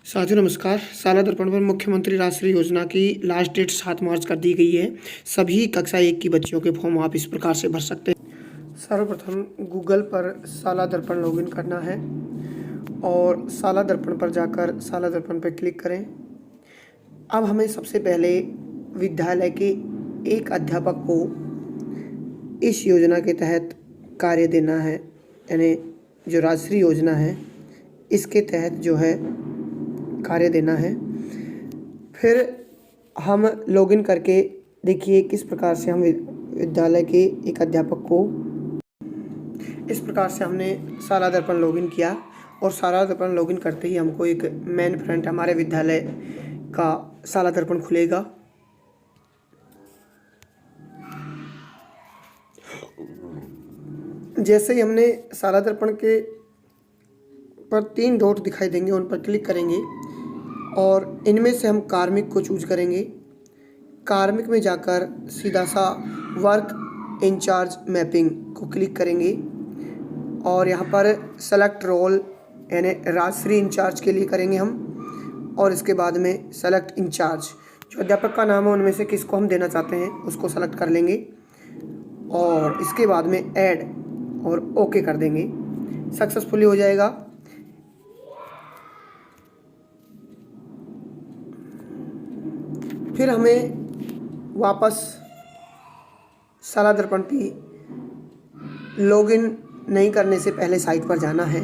साथियों नमस्कार। साला दर्पण पर मुख्यमंत्री राष्ट्रीय योजना की लास्ट डेट 7 मार्च कर दी गई है। सभी कक्षा 1 की बच्चियों के फॉर्म आप इस प्रकार से भर सकते हैं। सर्वप्रथम गूगल पर साला दर्पण लॉगिन करना है और साला दर्पण पर जाकर साला दर्पण पर क्लिक करें। अब हमें सबसे पहले विद्यालय के एक अध्यापक को इस योजना के तहत कार्य देना है, यानी जो राष्ट्रीय योजना है इसके तहत जो है कार्य देना है। फिर हम लॉगिन करके देखिए किस प्रकार से हम विद्यालय के एक अध्यापक को इस प्रकार से हमने साला दर्पण लॉगिन किया और साला दर्पण लॉगिन करते ही हमको एक मेन फ्रंट हमारे विद्यालय का साला दर्पण खुलेगा। जैसे ही हमने साला दर्पण के पर 3 डॉट दिखाई देंगे, उन पर क्लिक करेंगे और इनमें से हम कार्मिक को चूज करेंगे। कार्मिक में जाकर सीधा सा वर्क इंचार्ज मैपिंग को क्लिक करेंगे और यहाँ पर सेलेक्ट रोल यानी राजश्री इंचार्ज के लिए करेंगे हम, और इसके बाद में सेलेक्ट इंचार्ज जो अध्यापक का नाम है उनमें से किसको हम देना चाहते हैं उसको सेलेक्ट कर लेंगे और इसके बाद में ऐड और ओके कर देंगे। सक्सेसफुली हो जाएगा। फिर हमें वापस साला दर्पण की लॉगिन नहीं करने से पहले साइट पर जाना है।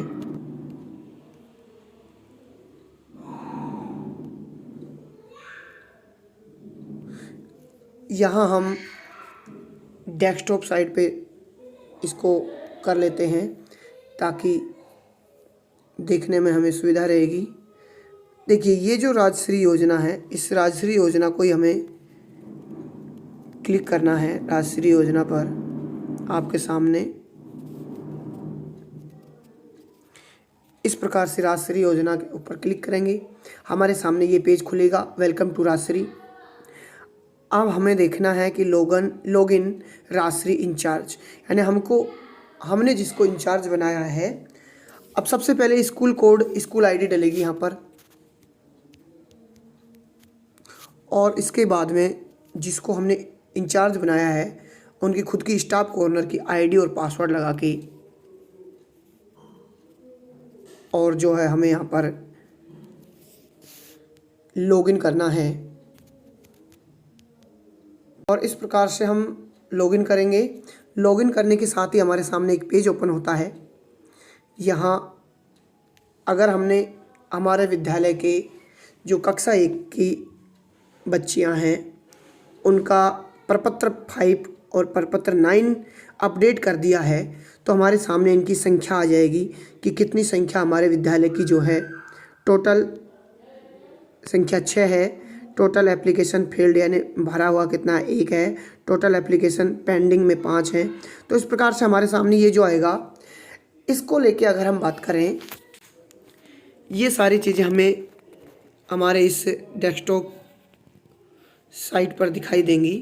यहाँ हम डेस्कटॉप साइट पे इसको कर लेते हैं ताकि देखने में हमें सुविधा रहेगी। देखिए ये जो राजश्री योजना है, इस राजश्री योजना को ही हमें क्लिक करना है। राजश्री योजना पर आपके सामने इस प्रकार से राजश्री योजना के ऊपर क्लिक करेंगे, हमारे सामने ये पेज खुलेगा, वेलकम टू राजश्री। अब हमें देखना है कि लॉगिन राजश्री इंचार्ज, यानी हमने जिसको इंचार्ज बनाया है। अब सबसे पहले स्कूल कोड, स्कूल आईडी डलेगी यहाँ पर, और इसके बाद में जिसको हमने इंचार्ज बनाया है उनकी खुद की स्टाफ कॉर्नर की आईडी और पासवर्ड लगा के, और जो है हमें यहाँ पर लॉगिन करना है। और इस प्रकार से हम लॉगिन करेंगे। लॉगिन करने के साथ ही हमारे सामने एक पेज ओपन होता है। यहाँ अगर हमने हमारे विद्यालय के जो कक्षा 1 की बच्चियां हैं उनका प्रपत्र 5 और प्रपत्र 9 अपडेट कर दिया है तो हमारे सामने इनकी संख्या आ जाएगी कि कितनी संख्या हमारे विद्यालय की जो है टोटल संख्या 6 है। टोटल एप्लीकेशन फील्ड यानी भरा हुआ कितना 1 है। टोटल एप्लीकेशन पेंडिंग में 5 है। तो इस प्रकार से हमारे सामने ये जो आएगा, इसको लेके अगर हम बात करें, ये सारी चीज़ें हमें हमारे इस डेस्कटॉप साइट पर दिखाई देंगी।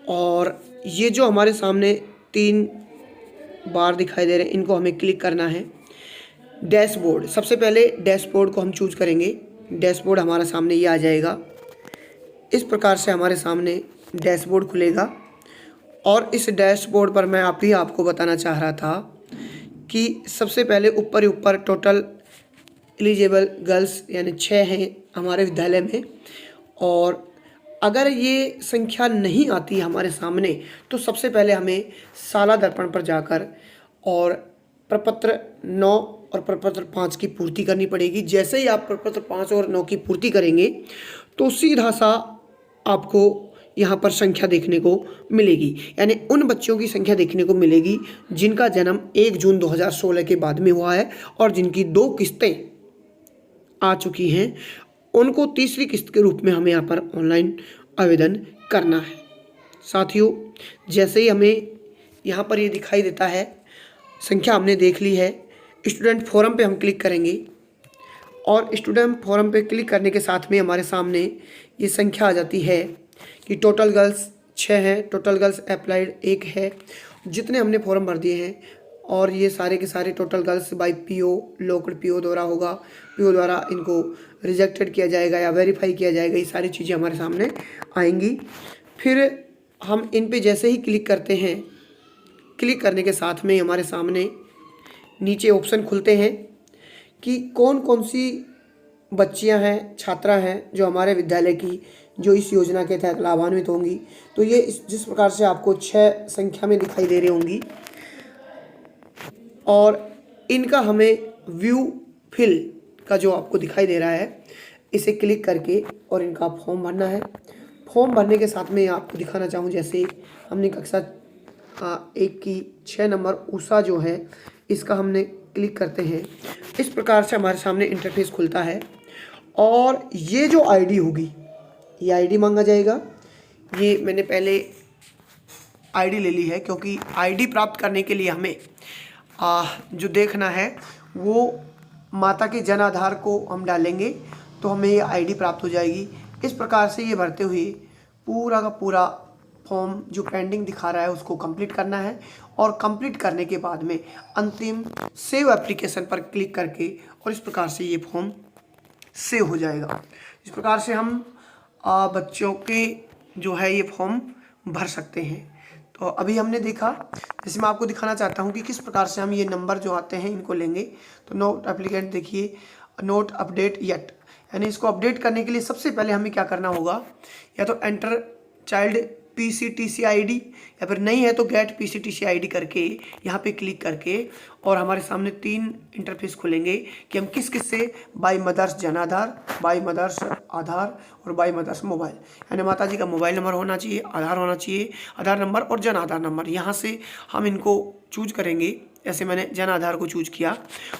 और ये जो हमारे सामने 3 बार दिखाई दे रहे हैं, इनको हमें क्लिक करना है। डैशबोर्ड, सबसे पहले डैशबोर्ड को हम चूज करेंगे। डैशबोर्ड हमारे सामने ये आ जाएगा। इस प्रकार से हमारे सामने डैशबोर्ड खुलेगा और इस डैशबोर्ड पर मैं आपको बताना चाह रहा था कि सबसे पहले ऊपर ही ऊपर टोटल एलिजिबल गर्ल्स यानी 6 हैं हमारे विद्यालय में, और अगर ये संख्या नहीं आती हमारे सामने तो सबसे पहले हमें साला दर्पण पर जाकर और प्रपत्र 9 और प्रपत्र 5 की पूर्ति करनी पड़ेगी। जैसे ही आप प्रपत्र 5 और 9 की पूर्ति करेंगे तो सीधा सा आपको यहाँ पर संख्या देखने को मिलेगी, यानी उन बच्चों की संख्या देखने को मिलेगी जिनका जन्म 1 जून 2016 के बाद में हुआ है और जिनकी 2 किस्तें आ चुकी हैं। उनको तीसरी किस्त के रूप में हमें यहाँ पर ऑनलाइन आवेदन करना है। साथियों, जैसे ही हमें यहाँ पर ये दिखाई देता है, संख्या हमने देख ली है, स्टूडेंट फोरम पे हम क्लिक करेंगे और स्टूडेंट फोरम पे क्लिक करने के साथ में हमारे सामने ये संख्या आ जाती है कि टोटल गर्ल्स 6 हैं, टोटल गर्ल्स अप्लाइड 1 है। जितने हमने फॉर्म भर दिए हैं और ये सारे के सारे total girls by PO locked PO द्वारा होगा, पीओ द्वारा इनको रिजेक्टेड किया जाएगा या वेरीफाई किया जाएगा, ये सारी चीज़ें हमारे सामने आएंगी। फिर हम इन पे जैसे ही क्लिक करते हैं, क्लिक करने के साथ में हमारे सामने नीचे ऑप्शन खुलते हैं कि कौन कौन सी बच्चियां हैं, छात्रा हैं जो हमारे विद्यालय की जो इस योजना के तहत लाभान्वित होंगी। तो ये जिस प्रकार से आपको 6 संख्या में दिखाई दे रही होंगी और इनका हमें व्यू फिल का जो आपको दिखाई दे रहा है, इसे क्लिक करके और इनका फॉर्म भरना है। फॉर्म भरने के साथ में आपको दिखाना चाहूँ, जैसे हमने कक्षा 1 की 6 नंबर उषा जो है, इसका हमने क्लिक करते हैं। इस प्रकार से हमारे सामने इंटरफेस खुलता है और ये जो आईडी होगी, ये आईडी मांगा जाएगा। ये मैंने पहले आईडी ले ली है क्योंकि आईडी प्राप्त करने के लिए हमें जो देखना है वो माता के जन आधार को हम डालेंगे तो हमें ये आईडी प्राप्त हो जाएगी। इस प्रकार से ये भरते हुए पूरा का पूरा फॉर्म जो पेंडिंग दिखा रहा है उसको कंप्लीट करना है और कंप्लीट करने के बाद में अंतिम सेव एप्लीकेशन पर क्लिक करके और इस प्रकार से ये फॉर्म सेव हो जाएगा। इस प्रकार से हम बच्चों के जो है ये फॉर्म भर सकते हैं। तो अभी हमने देखा, जैसे मैं आपको दिखाना चाहता हूँ कि किस प्रकार से हम ये नंबर जो आते हैं इनको लेंगे। तो नोट एप्लीकेंट देखिए, नोट अपडेट येट, यानी इसको अपडेट करने के लिए सबसे पहले हमें क्या करना होगा, या तो एंटर चाइल्ड PCTC ID या फिर नहीं है तो गेट PCTC ID करके यहाँ पे क्लिक करके और हमारे सामने 3 इंटरफेस खुलेंगे कि हम किस किस से bye mother's Jan Aadhaar, bye mother's आधार और बाय मदर्स मोबाइल, यानी माता जी का मोबाइल नंबर होना चाहिए, आधार होना चाहिए, आधार नंबर और जन आधार नंबर, यहाँ से हम इनको चूज करेंगे। ऐसे मैंने जन आधार को चूज किया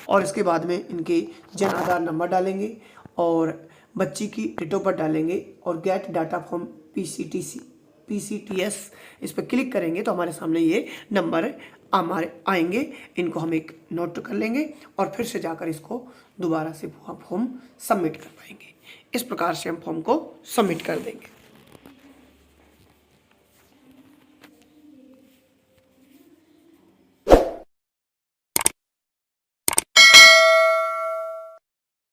और इसके बाद में इनके जन आधार नंबर डालेंगे और बच्ची की डेट ऑफ बर्थ डालेंगे और गेट डाटा फ्रॉम PCTS इस पर क्लिक करेंगे तो हमारे सामने ये नंबर हमारे आएंगे। इनको हम एक नोट कर लेंगे और फिर से जाकर इसको दोबारा से फॉर्म सबमिट कर पाएंगे। इस प्रकार से हम फॉर्म को सबमिट कर देंगे।